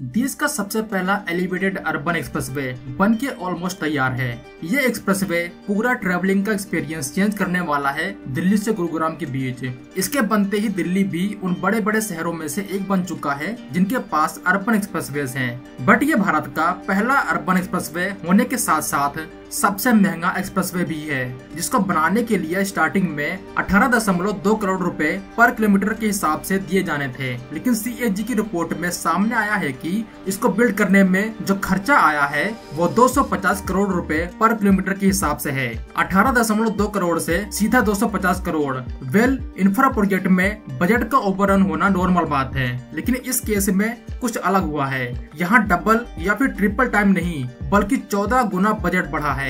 देश का सबसे पहला एलिवेटेड अर्बन एक्सप्रेसवे बन के ऑलमोस्ट तैयार है। ये एक्सप्रेसवे पूरा ट्रैवलिंग का एक्सपीरियंस चेंज करने वाला है दिल्ली से गुरुग्राम के बीच। इसके बनते ही दिल्ली भी उन बड़े बड़े शहरों में से एक बन चुका है जिनके पास अर्बन एक्सप्रेसवेज हैं। बट ये भारत का पहला अर्बन एक्सप्रेसवे होने के साथ साथ सबसे महंगा एक्सप्रेसवे भी है, जिसको बनाने के लिए स्टार्टिंग में 18.2 करोड़ रुपए पर किलोमीटर के हिसाब से दिए जाने थे। लेकिन CAG की रिपोर्ट में सामने आया है कि इसको बिल्ड करने में जो खर्चा आया है वो 250 करोड़ रुपए पर किलोमीटर के हिसाब से है। 18.2 करोड़ से सीधा 250 करोड़। वेल, इंफ्रा प्रोजेक्ट में बजट का ओवररन होना नॉर्मल बात है, लेकिन इस केस में कुछ अलग हुआ है। यहाँ डबल या फिर ट्रिपल टाइम नहीं बल्कि 14 गुना बजट बढ़ा है।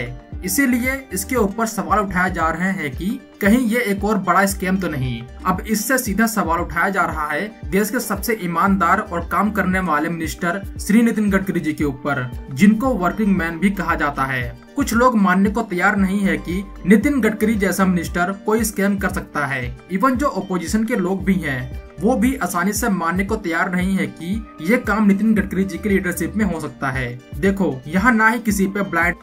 इसीलिए इसके ऊपर सवाल उठाए जा रहे हैं कि कहीं ये एक और बड़ा स्कैम तो नहीं। अब इससे सीधा सवाल उठाया जा रहा है देश के सबसे ईमानदार और काम करने वाले मिनिस्टर श्री नितिन गडकरी जी के ऊपर, जिनको वर्किंग मैन भी कहा जाता है। कुछ लोग मानने को तैयार नहीं है कि नितिन गडकरी जैसा मिनिस्टर कोई स्कैम कर सकता है। इवन जो ओपोजिशन के लोग भी हैं वो भी आसानी से मानने को तैयार नहीं है कि ये काम नितिन गडकरी जी की लीडरशिप में हो सकता है। देखो, यहाँ ना ही किसी पे ब्लाइंड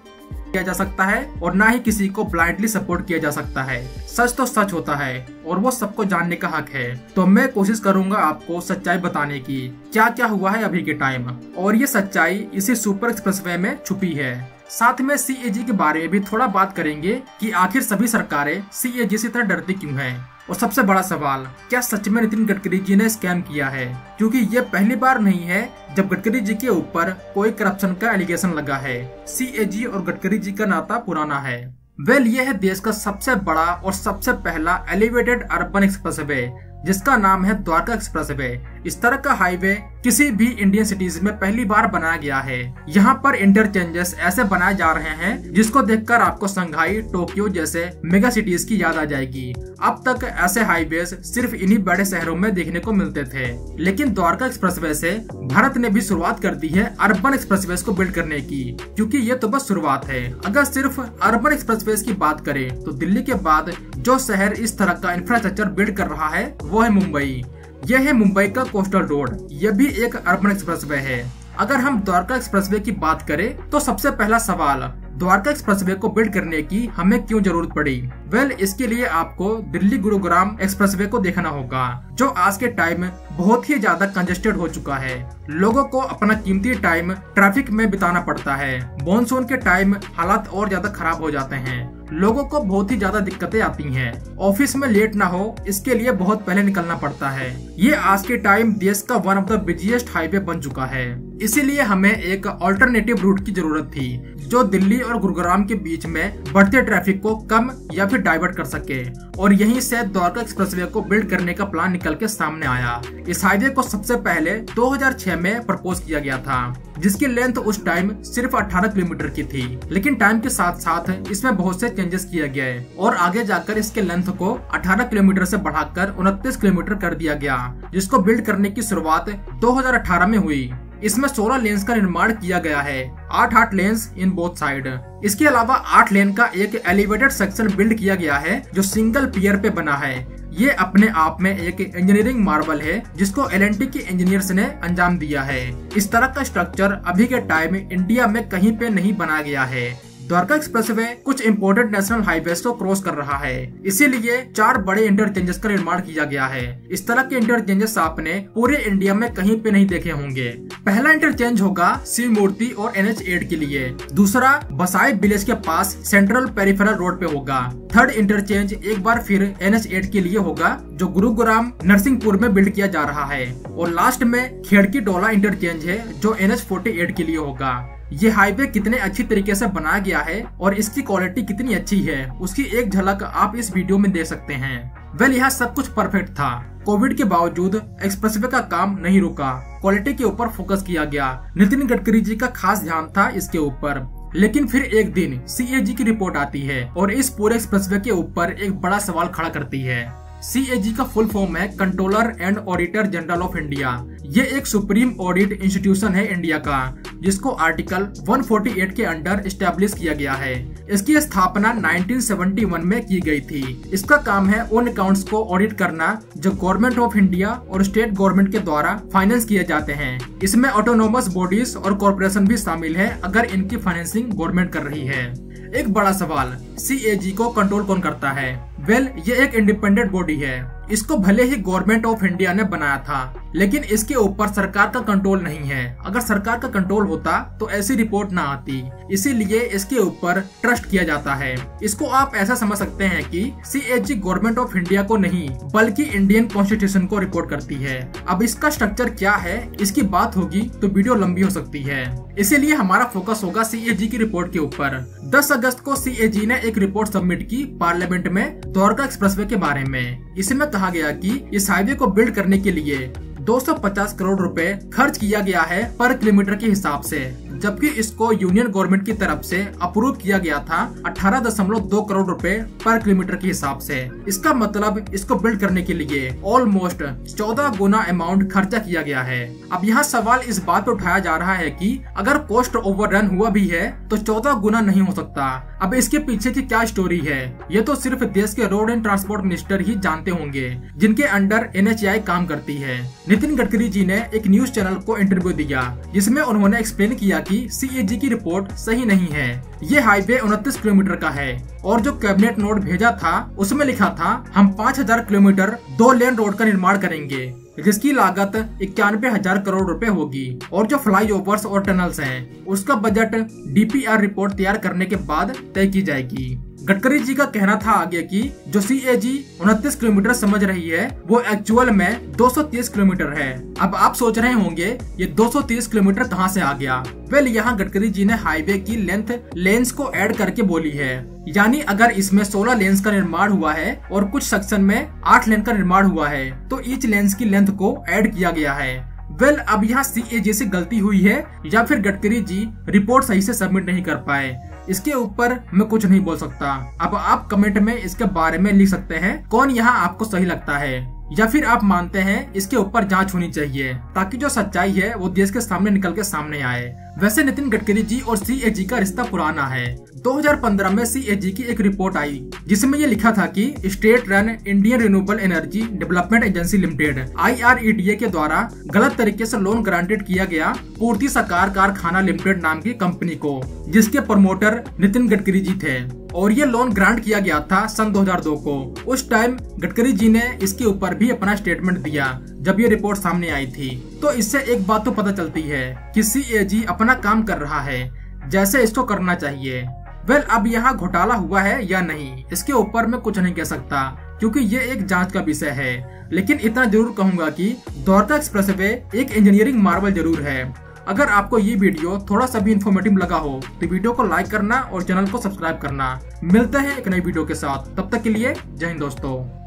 किया जा सकता है और ना ही किसी को ब्लाइंडली सपोर्ट किया जा सकता है। सच तो सच होता है और वो सबको जानने का हक है। तो मैं कोशिश करूंगा आपको सच्चाई बताने की, क्या क्या हुआ है अभी के टाइम, और ये सच्चाई इसी सुपर एक्सप्रेसवे में छुपी है। साथ में CAG के बारे में भी थोड़ा बात करेंगे कि आखिर सभी सरकारें CAG से इतना डरती क्यों हैं। और सबसे बड़ा सवाल, क्या सच में नितिन गडकरी जी ने स्कैम किया है? क्योंकि ये पहली बार नहीं है जब गडकरी जी के ऊपर कोई करप्शन का एलिगेशन लगा है। CAG और गडकरी जी का नाता पुराना है। वेल, ये है देश का सबसे बड़ा और सबसे पहला एलिवेटेड अर्बन एक्सप्रेसवे, जिसका नाम है द्वारका एक्सप्रेसवे। इस तरह का हाईवे किसी भी इंडियन सिटीज में पहली बार बनाया गया है। यहाँ पर इंटरचेंजेस ऐसे बनाए जा रहे हैं जिसको देखकर आपको शंघाई, टोक्यो जैसे मेगा सिटीज की याद आ जाएगी। अब तक ऐसे हाईवेज सिर्फ इन्हीं बड़े शहरों में देखने को मिलते थे, लेकिन द्वारका एक्सप्रेसवे से भारत ने भी शुरुआत कर दी है अर्बन एक्सप्रेसवेज को बिल्ड करने की, क्योंकि ये तो बस शुरुआत है। अगर सिर्फ अर्बन एक्सप्रेसवेज की बात करें तो दिल्ली के बाद जो शहर इस तरह का इंफ्रास्ट्रक्चर बिल्ड कर रहा है वो है मुंबई। यह है मुंबई का कोस्टल रोड। यह भी एक अर्बन एक्सप्रेसवे है। अगर हम द्वारका एक्सप्रेसवे की बात करें तो सबसे पहला सवाल, द्वारका एक्सप्रेसवे को बिल्ड करने की हमें क्यों जरूरत पड़ी? वेल, इसके लिए आपको दिल्ली गुरुग्राम एक्सप्रेसवे को देखना होगा, जो आज के टाइम बहुत ही ज्यादा कंजेस्टेड हो चुका है। लोगों को अपना कीमती टाइम ट्रैफिक में बिताना पड़ता है। मॉनसून के टाइम हालात और ज्यादा खराब हो जाते हैं। लोगों को बहुत ही ज्यादा दिक्कतें आती हैं। ऑफिस में लेट ना हो इसके लिए बहुत पहले निकलना पड़ता है। ये आज के टाइम देश का one of the busiest highway बन चुका है। इसीलिए हमें एक अल्टरनेटिव रूट की जरूरत थी जो दिल्ली और गुरुग्राम के बीच में बढ़ते ट्रैफिक को कम या फिर डाइवर्ट कर सके, और यहीं से द्वारका एक्सप्रेसवे को बिल्ड करने का प्लान निकल के सामने आया। इस हाईवे को सबसे पहले 2006 में प्रपोज किया गया था, जिसकी लेंथ उस टाइम सिर्फ 18 किलोमीटर की थी। लेकिन टाइम के साथ साथ इसमें बहुत से चेंजेस किए गए और आगे जाकर इसके लेंथ को 18 किलोमीटर से बढ़ाकर 29 किलोमीटर कर दिया गया, जिसको बिल्ड करने की शुरुआत 2018 में हुई। इसमें 16 लेन्स का निर्माण किया गया है, 8 लेन्स इन बोथ साइड। इसके अलावा 8 लेन का एक एलिवेटेड सेक्शन बिल्ड किया गया है जो सिंगल पियर पे बना है। ये अपने आप में एक इंजीनियरिंग मार्वल है जिसको L&T के इंजीनियर्स ने अंजाम दिया है। इस तरह का स्ट्रक्चर अभी के टाइम इंडिया में कहीं पे नहीं बनाया गया है। द्वारका एक्सप्रेसवे कुछ इम्पोर्टेंट नेशनल हाईवेज को क्रॉस कर रहा है, इसीलिए 4 बड़े इंटरचेंजेस का निर्माण किया गया है। इस तरह के इंटरचेंजेस आपने पूरे इंडिया में कहीं पे नहीं देखे होंगे। पहला इंटरचेंज होगा शिव मूर्ति और NH8 के लिए। दूसरा बसाई विलेज के पास सेंट्रल पेरिफेरल रोड पे होगा। थर्ड इंटरचेंज एक बार फिर NH8 के लिए होगा जो गुरुग्राम नरसिंहपुर में बिल्ड किया जा रहा है। और लास्ट में खेड़की डोला इंटरचेंज है जो NH48 के लिए होगा। ये हाईवे कितने अच्छी तरीके से बनाया गया है और इसकी क्वालिटी कितनी अच्छी है उसकी एक झलक आप इस वीडियो में देख सकते हैं। वेल, यहाँ सब कुछ परफेक्ट था। कोविड के बावजूद एक्सप्रेसवे का काम नहीं रुका। क्वालिटी के ऊपर फोकस किया गया। नितिन गडकरी जी का खास ध्यान था इसके ऊपर। लेकिन फिर एक दिन CAG की रिपोर्ट आती है और इस पूरे एक्सप्रेसवे के ऊपर एक बड़ा सवाल खड़ा करती है। CAG का फुल फॉर्म है controller and auditor general of India. ये एक सुप्रीम ऑडिट इंस्टीट्यूशन है इंडिया का, जिसको आर्टिकल 148 के अंडर एस्टेब्लिश किया गया है। इसकी स्थापना 1971 में की गई थी। इसका काम है उन अकाउंट्स को ऑडिट करना जो गवर्नमेंट ऑफ इंडिया और स्टेट गवर्नमेंट के द्वारा फाइनेंस किए जाते हैं। इसमें ऑटोनोमस बॉडीज और कॉर्पोरेशन भी शामिल है अगर इनकी फाइनेंसिंग गवर्नमेंट कर रही है। एक बड़ा सवाल, CAG को कंट्रोल कौन करता है? वेल, ये एक इंडिपेंडेंट बॉडी है। इसको भले ही गवर्नमेंट ऑफ इंडिया ने बनाया था, लेकिन इसके ऊपर सरकार का कंट्रोल नहीं है। अगर सरकार का कंट्रोल होता तो ऐसी रिपोर्ट ना आती, इसीलिए इसके ऊपर ट्रस्ट किया जाता है। इसको आप ऐसा समझ सकते हैं कि CAG गवर्नमेंट ऑफ इंडिया को नहीं बल्कि इंडियन कॉन्स्टिट्यूशन को रिपोर्ट करती है। अब इसका स्ट्रक्चर क्या है, इसकी बात होगी तो वीडियो लंबी हो सकती है, इसीलिए हमारा फोकस होगा CAG की रिपोर्ट के ऊपर। 10 अगस्त को CAG ने एक रिपोर्ट सबमिट की पार्लियामेंट में द्वारका एक्सप्रेसवे के बारे में। इसमें कहा गया कि इस हाईवे को बिल्ड करने के लिए 250 करोड़ रुपए खर्च किया गया है पर किलोमीटर के हिसाब से, जबकि इसको यूनियन गवर्नमेंट की तरफ से अप्रूव किया गया था 18.2 करोड़ रुपए पर किलोमीटर के हिसाब से। इसका मतलब इसको बिल्ड करने के लिए ऑलमोस्ट 14 गुना अमाउंट खर्चा किया गया है। अब यहाँ सवाल इस बात पर उठाया जा रहा है कि अगर कॉस्ट ओवररन हुआ भी है तो 14 गुना नहीं हो सकता। अब इसके पीछे की क्या स्टोरी है, ये तो सिर्फ देश के रोड एंड ट्रांसपोर्ट मिनिस्टर ही जानते होंगे, जिनके अंडर NHAI काम करती है। नितिन गडकरी जी ने एक न्यूज चैनल को इंटरव्यू दिया, जिसमें उन्होंने एक्सप्लेन किया कि CAG की रिपोर्ट सही नहीं है। ये हाईवे 29 किलोमीटर का है और जो कैबिनेट नोट भेजा था उसमें लिखा था हम 5000 किलोमीटर 2 लेन रोड का निर्माण करेंगे, जिसकी लागत 91,000 करोड़ रुपए होगी, और जो फ्लाईओवर्स और टनल्स हैं उसका बजट DPR रिपोर्ट तैयार करने के बाद तय की जाएगी। गडकरी जी का कहना था आगे कि जो CAG 29 किलोमीटर समझ रही है वो एक्चुअल में 230 किलोमीटर है। अब आप सोच रहे होंगे ये 230 किलोमीटर कहाँ से आ गया? वेल, यहाँ गडकरी जी ने हाईवे की लेंस को ऐड करके बोली है, यानी अगर इसमें 16 लेंस का निर्माण हुआ है और कुछ सेक्शन में 8 लेन का निर्माण हुआ है तो ईच लेंस की लेंथ को ऐड किया गया है। वेल, अब यहाँ CAG से गलती हुई है या फिर गडकरी जी रिपोर्ट सही से सबमिट नहीं कर पाए, इसके ऊपर मैं कुछ नहीं बोल सकता। अब आप कमेंट में इसके बारे में लिख सकते हैं कौन यहाँ आपको सही लगता है, या फिर आप मानते हैं इसके ऊपर जांच होनी चाहिए ताकि जो सच्चाई है वो देश के सामने निकल के सामने आए। वैसे नितिन गडकरी जी और CAG का रिश्ता पुराना है। 2015 में CAG की एक रिपोर्ट आई जिसमें ये लिखा था कि state run Indian renewable energy development agency limited IREDA के द्वारा गलत तरीके से लोन ग्रांटेड किया गया पूर्ति साकार कारखाना लिमिटेड नाम की कंपनी को, जिसके प्रमोटर नितिन गडकरी जी थे, और ये लोन ग्रांट किया गया था सन 2002 को। उस टाइम गडकरी जी ने इसके ऊपर भी अपना स्टेटमेंट दिया जब ये रिपोर्ट सामने आई थी। तो इससे एक बात तो पता चलती है कि CAG अपना काम कर रहा है जैसे इसको करना चाहिए। वेल, अब यहाँ घोटाला हुआ है या नहीं, इसके ऊपर मैं कुछ नहीं कह सकता क्योंकि ये एक जांच का विषय है, लेकिन इतना जरूर कहूंगा कि द्वारका एक्सप्रेसवे एक इंजीनियरिंग मार्वल जरूर है। अगर आपको ये वीडियो थोड़ा सा भी इन्फॉर्मेटिव लगा हो तो वीडियो को लाइक करना और चैनल को सब्सक्राइब करना। मिलते हैं एक नई वीडियो के साथ, तब तक के लिए जय हिंद दोस्तों।